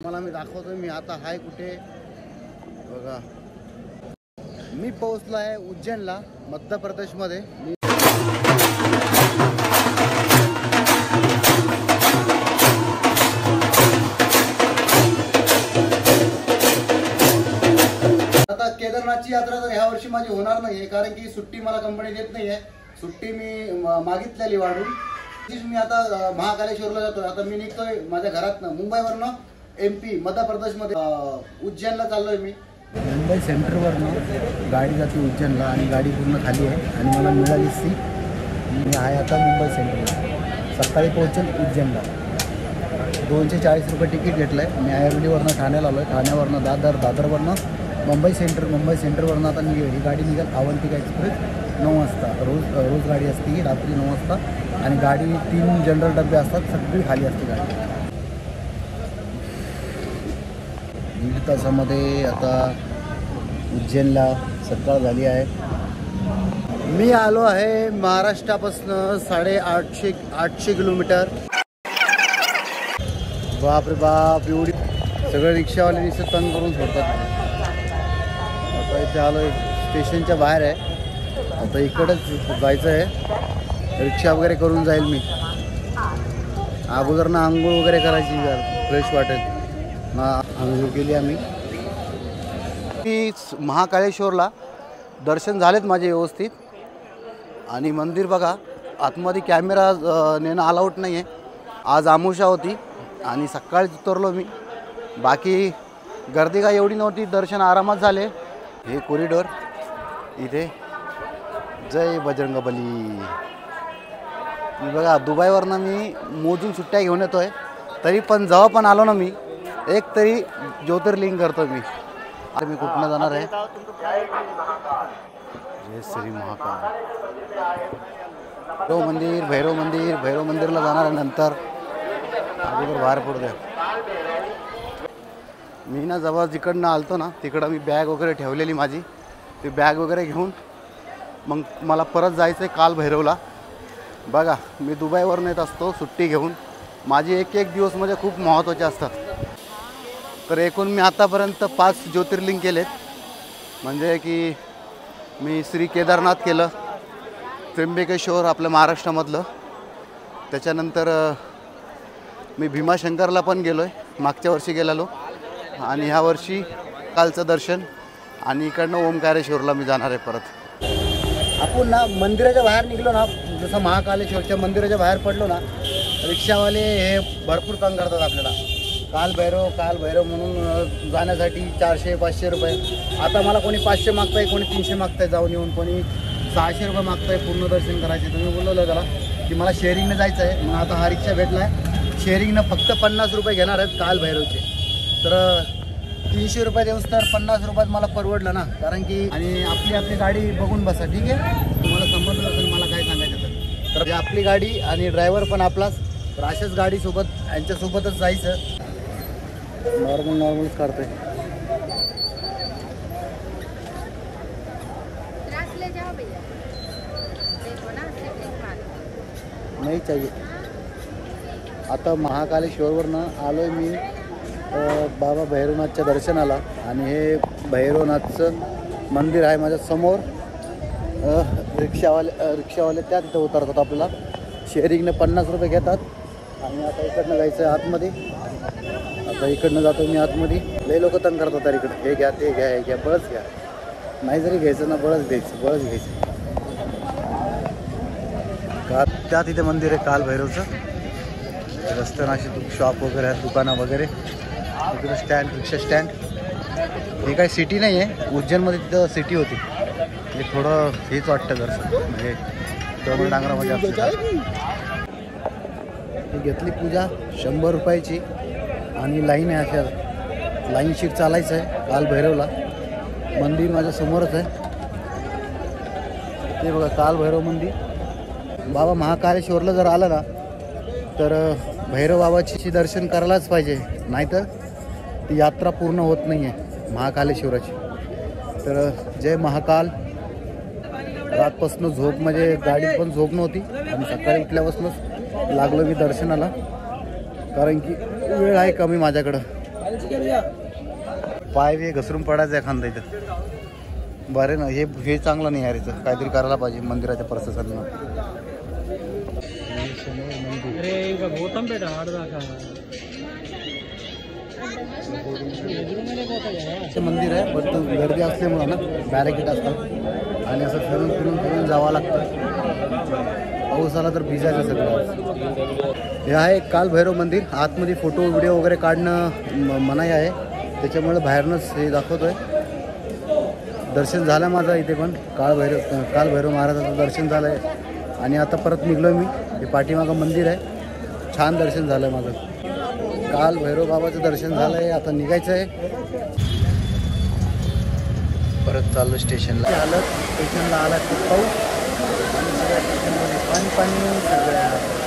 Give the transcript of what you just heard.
मला मी दाखवतो मी आता हाय कुठे बघा। मी पोहोचलो आहे उज्जैनला, मध्य प्रदेशमध्ये। आता केदारनाथची यात्रा तर ह्या वर्षी माझी होणार नाहीये, कारण की सुट्टी मला कंपनी देत नाहीये। सुट्टी मी मागितलेली वाढून। मी आता महाकालेश्वरला जातोय। आता मी निघतोय माझ्या घरातनं, मुंबईवरनं MP मध्य प्रदेशमध्ये उज्जैनला चाललोय मी। मुंबई सेंटरवरनं गाडी जाते उज्जैनला आणि गाडी पूर्ण खाली आहे आणि मला मिळाली सीट। मी आहे आता मुंबई सेंटरला, सकाळी पोहोचेल उज्जैनला। 240 रुपये तिकीट घेतलं आहे। मी आयर्लीवरनं ठाण्याला आलो आहे, ठाण्यावरनं दादरवरनं मुंबई सेंटरवरनं आता ही गाडी निघेल अवंतिका एक्सप्रेस 9 वाजता। रोज गाडी असते ही रात्री 9 वाजता आणि गाडी 3 जनरल डबे असतात, सगळी खाली असते गाडी। 1.5 तासामध्ये आता उज्जैनला सकाळ झाली आहे। मी आलो आहे महाराष्ट्रापासून 850 किलोमीटर। बाप रे बाप, एवढी सगळे रिक्षावाले नुसते तंग करून सोडतात। आता इथे आलो, स्टेशनच्या बाहेर आहे। आता इकडंच जायचं आहे, रिक्षा वगैरे करून जाईल मी। अगोदर ना आंघोळ वगैरे करायची, फ्रेश वाटेल ना। आंघोळ केली आम्ही। महाकालेश्वरला दर्शन झालेत माझे व्यवस्थित आणि मंदिर बघा, आतमध्ये कॅमेरा नेणं अलाउड नाही आहे। आज अमावस्या होती आणि सकाळीच उतरलो मी। बाकी गर्दी काय एवढी नव्हती, दर्शन आरामात झाले। हे कॉरिडॉर इथे, जय बजरंगबली। मी बघा दुबईवरनं मी मोजून सुट्ट्या घेऊन येतो आहे, तरी पण जेव्हा पण आलो ना मी एक तरी ज्योतिर्लिंग करतो मी। आता मी कुठनं जाणार आहे, जय श्री महाकाल भैरव मंदिरला जाणार आहे। नंतर अगोदर बाहेर पडू द्या। मी ना जेव्हा जिकडनं आलतो ना तिकडं मी बॅग वगैरे ठेवलेली माझी, ती बॅग वगैरे घेऊन मग मला परत जायचं आहे काल भैरवला। बघा मी दुबईवरून येत असतो सुट्टी घेऊन, माझी एक दिवस म्हणजे खूप महत्त्वाचे असतात। तर एकूण मी आतापर्यंत 5 ज्योतिर्लिंग केलेत, म्हणजे की मी श्री केदारनाथ केलं, त्र्यंबकेश्वर आपलं महाराष्ट्रामधलं, त्याच्यानंतर मी भीमाशंकरला पण गेलो आहे, मागच्या वर्षी गेलेलो, आणि ह्या वर्षी कालचं दर्शन, आणि इकडनं ओंकारेश्वरला मी जाणार आहे परत। आपण ना मंदिराच्या बाहेर निघलो ना, जसं महाकालेश्वरच्या मंदिराच्या बाहेर पडलो ना, रिक्षावाले हे भरपूर तंग करतात आपल्याला। काल भैरव म्हणून जाण्यासाठी 400-500 रुपये। आता मला कोणी 500 मागताय, कोणी 300 मागताय जाऊन येऊन, कोणी 600 रुपये मागताय पूर्ण दर्शन करायचे। तुम्ही बोलवलं त्याला की मला शेअरिंगनं जायचं आहे, मग आता हा रिक्षा भेटला आहे। शेअरिंगनं फक्त 50 रुपये घेणार आहेत काल भैरवचे, तर 300 रुपये देऊस तर 50 रुपयात मला परवडलं ना, कारण की आणि आपली गाडी बघून बसा, ठीक आहे। तुम्हाला समजलं असेल मला काय सांगायचं तर आपली गाडी आणि ड्रायव्हर पण आपलाच, तर अशाच गाडीसोबत यांच्यासोबतच जायचं। नॉर्मलच काढतोय। नाही चाहिए। आता महाकालेश्वरवरनं आलोय मी बाबा भैरवनाथच्या दर्शनाला, आणि हे भैरवनाथचं मंदिर आहे माझ्या समोर। रिक्षावाले त्या तिथं उतरतात, आपल्याला शेअरिंगने 50 रुपये घेतात। आणि आता इकडनं जायचं आहे आतमध्ये। आता इकडनं जातो मी आतमध्ये। लई लोक तंग करतात तर इकडं, हे घ्या ते घ्या, हे घ्या, बळच घ्या। नाही जरी घ्यायचं ना बळच घ्यायचं। का त्या तिथे मंदिर आहे काल भैरवचं, रस्त्यानं अशी शॉप वगैरे आहेत, दुकानं वगैरे। इकडं स्टँड, रिक्षा स्टँड। हे काही सिटी नाही आहे, उज्जैनमध्ये तिथं सिटी होती। हे थोडं हेच वाटतं जरसं, म्हणजे डोंगर डांगरामध्ये असतं। घेतली पूजा 100 रुपयाची, आणि लाईन आहे, अशा लाईन शीट चालायचं आहे काल भैरवला। मंदिर माझ्या समोरच आहे, ते बघा काल भैरव मंदिर। बाबा महाकालेश्वरला जर आलं ना तर भैरव बाबाची दर्शन करायलाच पाहिजे, नाहीतर ती यात्रा पूर्ण होत नाही आहे महाकालेश्वराची। तर जय महाकाल। रातपासून झोप, म्हणजे गाडीत पण झोप नव्हती, आणि सकाळी उठल्यापासूनच लागलो मी दर्शनाला, कारण की वेळ आहे कमी माझ्याकडं। पाय बी घसरून पडायचं एखादा इथं. बरं ना, हे चांगलं नाही यार, इथं काहीतरी करायला पाहिजे मंदिराच्या प्रशासनानं. मंदिर आहे पण गर्दी असल्यामुळं ना बॅरिकेड असतात आणि असं फिरून फिरून फिरून जावं लागतं. पाऊस आला तर भिजायचं सगळं. हे आहे कालभैरव मंदिर. आतमध्ये फोटो व्हिडिओ वगैरे काढणं मनाई आहे, त्याच्यामुळे बाहेरनंच हे दाखवतोय. दर्शन झालं माझं इथे पण. कालभैरव महाराजाचं दर्शन झालं आहे आणि आता परत निघलो मी. हे पाठीमागं मंदिर आहे. छान दर्शन झालं माझं. कालभैरव बाबाचं दर्शन झालं आहे. आता निघायचं आहे. परत चाललो स्टेशनला. आलं स्टेशनला आला खूप पाऊस आणि सगळ्या स्टेशनमध्ये पाणी सगळ्या